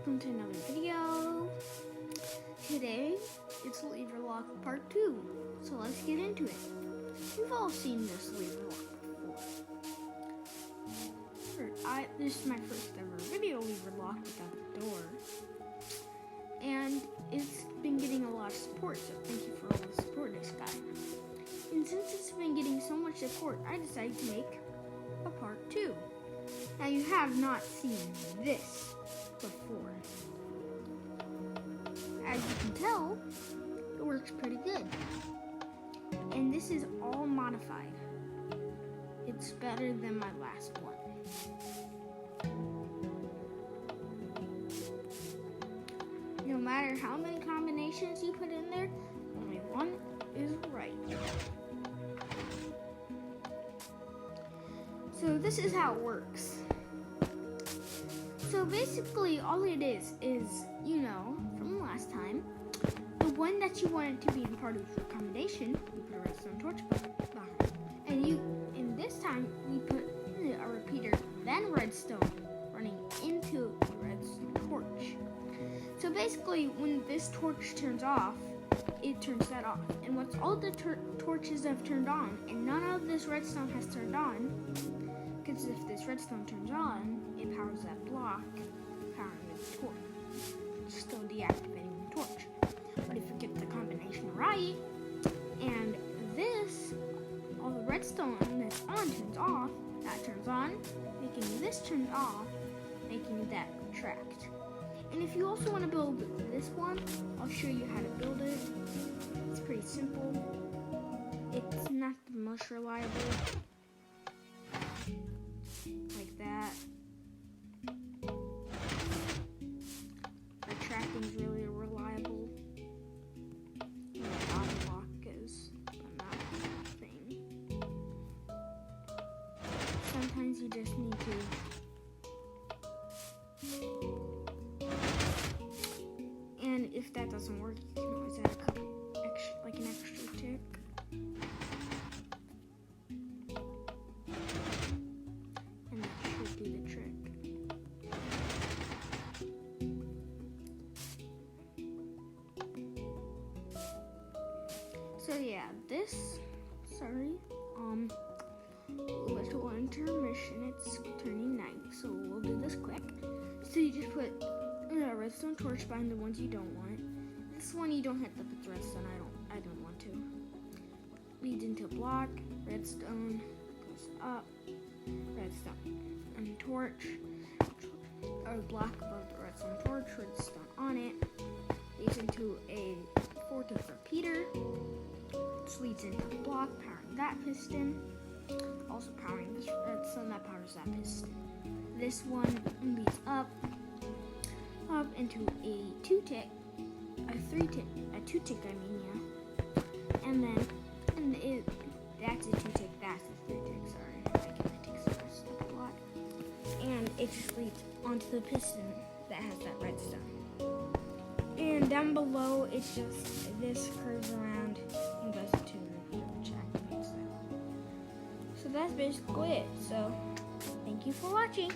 welcome to another video. Today, it's lever lock part 2, so let's get into it. You've all seen this lever lock before. This is my first ever video lever lock without the door. And it's been getting a lot of support, so thank you for all the support this guy. And since it's been getting so much support, I decided to make a part 2. Now you have not seen this before. As you can tell, it works pretty good. And this is all modified. It's better than my last one. No matter how many combinations you put in there, only one is right. So this is how it works. So basically all it is, you know, from last time, the one that you wanted to be in part of your combination, you put a redstone torch behind. And this time, we put a repeater, then redstone, running into the redstone torch. So basically, when this torch turns off, it turns that off. And once all the torches have turned on, and none of this redstone has turned on, because if this redstone turns on, it powers that block, powering the torch, still deactivating the torch. But if you get the combination right, and this, all the redstone that's on turns off, that turns on, making this turn off, making that retract. And if you also want to build this one, I'll show you how to build it. It's pretty simple. It's not the most reliable. Like that. Retracting is really reliable. And the auto lock is another thing. Sometimes you just need to and if that doesn't work, you can always add a couple extra, like an extra tick. And that should do the trick. So yeah, little intermission, it's turning night, so we'll do this quick. So you just put a redstone torch behind the ones you don't want. This one you don't have to put the redstone, I don't want to. Leads into a block, redstone, goes up, redstone, and torch, or block above the redstone torch, redstone on it, leads into a 4-tip repeater, which leads into the block, powering that piston, also powering this redstone that powers that piston. This one leads up into a 2-tick, a 3-tick, a 2-tick, and then, that's a 2-tick, that's a 3-tick, sorry, I get my ticks first a lot, and it just leads onto the piston that has that redstone. And down below, it's just, this curves around and goes into the repeater, which activates that. So that's basically it, so, thank you for watching.